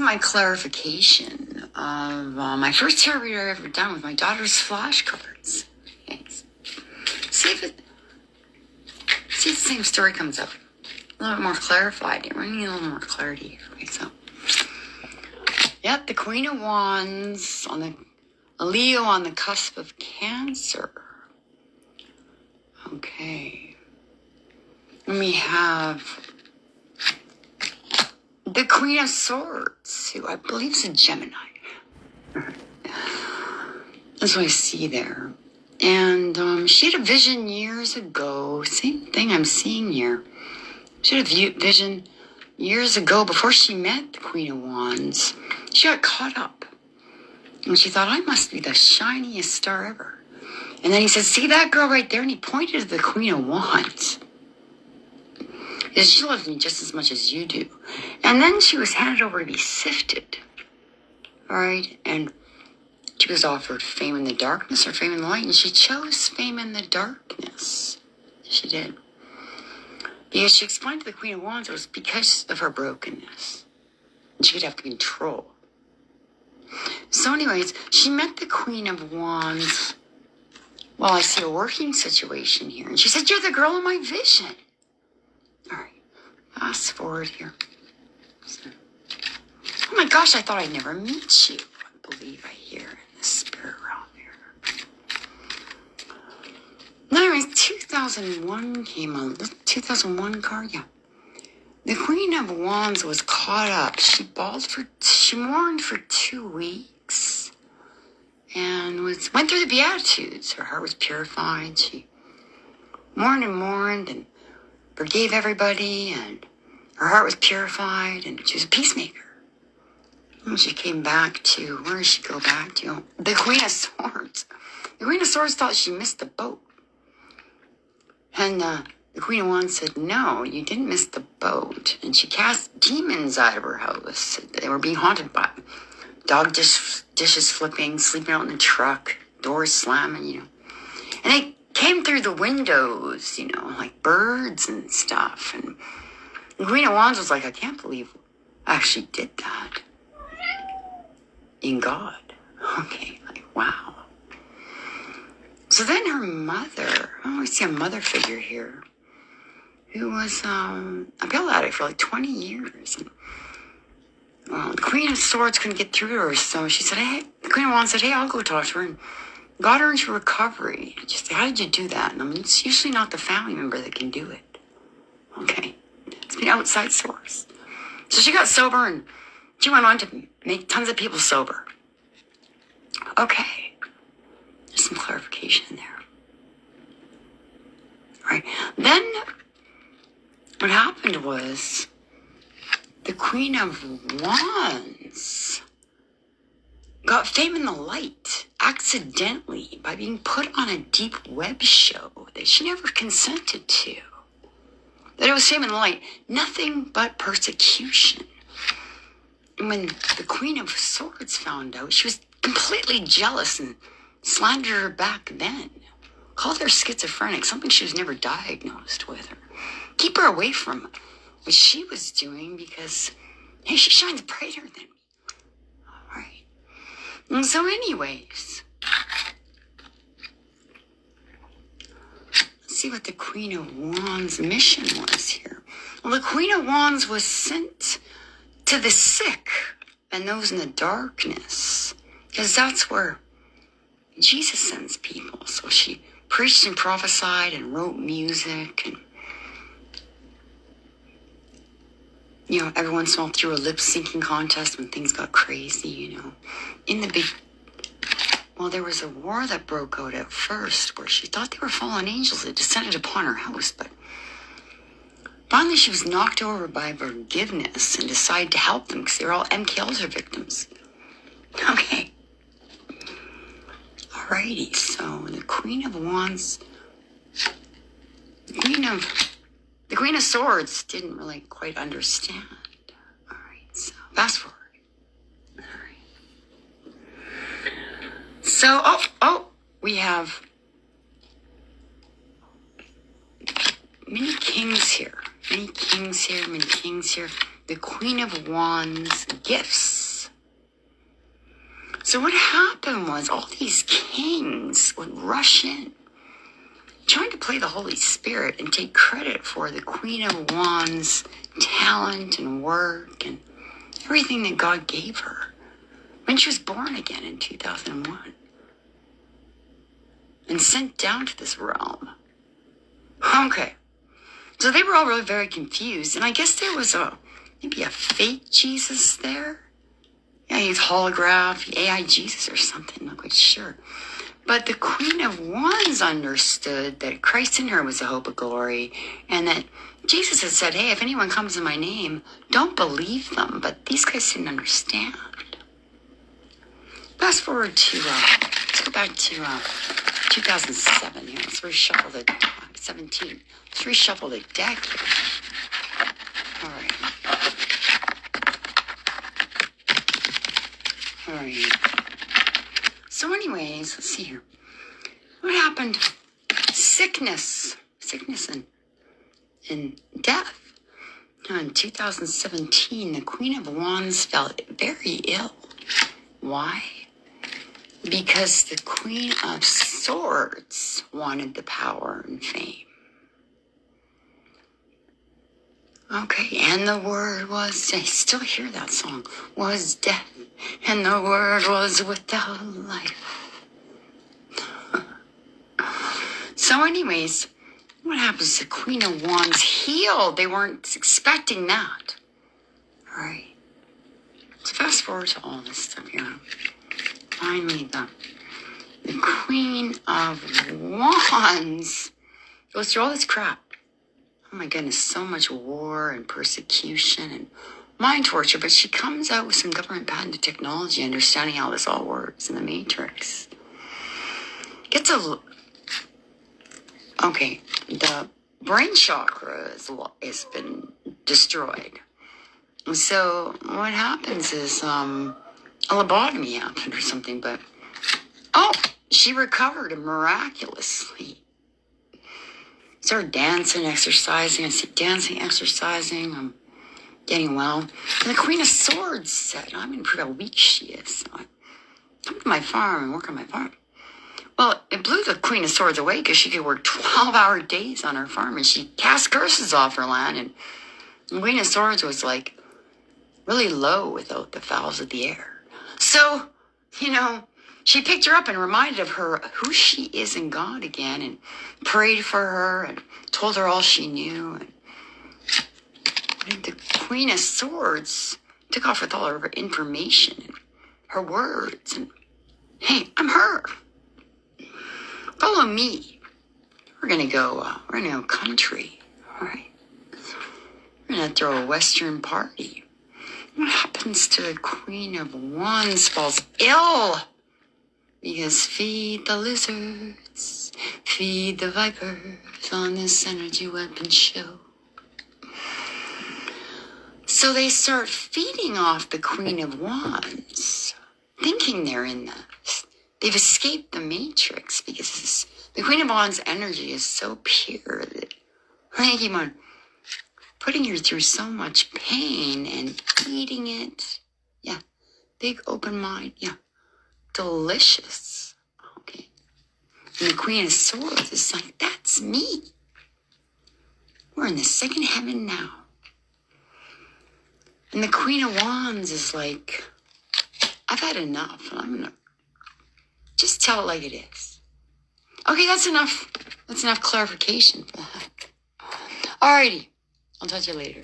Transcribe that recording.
my clarification of my first tarot reader I've ever done with my daughter's flashcards. Okay. See if the same story comes up. A little bit more clarified here. We need a little more clarity here. Okay, so, yep, the Queen of Wands on a Leo on the cusp of Cancer. Okay. And we have the Queen of Swords, who I believe is a Gemini. That's what I see there. And she had a vision years ago. Same thing I'm seeing here. She had a vision years ago before she met the Queen of Wands. She got caught up. And she thought, I must be the shiniest star ever. And then he said, see that girl right there? And he pointed to the Queen of Wands. Because she loves me just as much as you do. And then she was handed over to be sifted. All right? And she was offered fame in the darkness or fame in the light. And she chose fame in the darkness. She did. Because she explained to the Queen of Wands it was because of her brokenness. And she could have control. So anyways, she met the Queen of Wands. Well, I see a working situation here. And she said, you're the girl in my vision. All right. Fast forward here. So, oh my gosh, I thought I'd never meet you. I believe I hear in the spirit realm here. Anyways, 2001 came on. 2001 card, yeah. The Queen of Wands was caught up. She mourned for 2 weeks and went through the Beatitudes. Her heart was purified. She mourned and forgave everybody, and her heart was purified, and she was a peacemaker. And she came back to, where did she go back to? The Queen of Swords. The Queen of Swords thought she missed the boat. And the Queen of Wands said, no, you didn't miss the boat. And she cast demons out of her house. They were being haunted by dog dishes flipping, sleeping out in the truck, doors slamming, And they came through the windows, like birds and stuff. And the Queen of Wands was like, I can't believe I actually did that. In God. Okay, like, wow. So then her mother, I see a mother figure here, who was a pill addict for like 20 years. And, the Queen of Swords couldn't get through to her, so she said, hey, the Queen of Wands said, hey, I'll go talk to her. And got her into recovery. And she said, how did you do that? And it's usually not the family member that can do it. Okay. It's been outside source. So she got sober, and she went on to make tons of people sober. Okay. There's some clarification there. All right. Then what happened was the Queen of Wands got fame in the light accidentally by being put on a deep web show that she never consented to. That it was fame in the light, nothing but persecution. And when the Queen of Swords found out, she was completely jealous and slandered her back then. Called her schizophrenic, something she was never diagnosed with. Or keep her away from what she was doing because, hey, she shines brighter than me. All right. And so anyways, let's see what the Queen of Wands' mission was here. Well, the Queen of Wands was sent to the sick and those in the darkness, because that's where Jesus sends people. So she preached and prophesied and wrote music, and every once in a while through a lip-syncing contest when things got crazy, there was a war that broke out at first where she thought they were fallen angels that descended upon her house, but finally she was knocked over by forgiveness and decided to help them because they were all MK Ultra victims. Okay. Alrighty, so the Queen of Wands, the Queen of Swords didn't really quite understand. Alright, so fast forward. Alright. So, we have many kings here. Many kings here. the Queen of Wands gifts. So what happened was all these kings would rush in, trying to play the Holy Spirit and take credit for the Queen of Wands' talent and work and everything that God gave her when she was born again in 2001 and sent down to this realm. Okay, so they were all really very confused, and I guess there was maybe a fake Jesus there. Yeah, he's holograph, AI Jesus or something, not quite sure. But the Queen of Wands understood that Christ in her was the hope of glory, and that Jesus had said, hey, if anyone comes in my name, don't believe them. But these guys didn't understand. Fast forward to, let's go back to 2007 here. Let's reshuffle the, 17. Let's reshuffle the deck here. All right. All right. So anyways, let's see here. What happened? Sickness and death. Now in 2017, the Queen of Wands felt very ill. Why? Because the Queen of Swords wanted the power and fame. Okay, and the word was, I still hear that song, was death, and the word was without life. So anyways, what happens? The Queen of Wands healed. They weren't expecting that. All right. So fast forward to all this stuff here. Finally, the Queen of Wands goes through all this crap. Oh my goodness, so much war and persecution and mind torture, but she comes out with some government patented technology, understanding how this all works in the Matrix. Okay, the brain chakra has been destroyed. So what happens is a lobotomy happened or something, but she recovered miraculously. Started dancing, exercising. I said, dancing, exercising. I'm getting well. And the Queen of Swords said, I'm going to prove how weak she is. So I come to my farm and work on my farm. Well, it blew the Queen of Swords away because she could work 12-hour days on her farm, and she cast curses off her land. And the Queen of Swords was like really low without the fowls of the air. So, she picked her up and reminded of her who she is in God again, and prayed for her and told her all she knew. And the Queen of Swords took off with all her information and her words. And hey, I'm her. Follow me. We're gonna go country. All right. We're gonna throw a Western party. What happens to the Queen of Wands? Falls ill. Because feed the lizards, feed the vipers on this energy weapon show. So they start feeding off the Queen of Wands, thinking they've escaped the Matrix, because the Queen of Wands energy is so pure that they keep on putting her through so much pain and eating it. Yeah, big open mind. Yeah. Delicious. Okay. And the Queen of Swords is like, that's me. We're in the second heaven now. And the Queen of Wands is like, I've had enough, and I'm gonna just tell it like it is. Okay, that's enough. That's enough clarification for that. Alrighty. I'll talk to you later.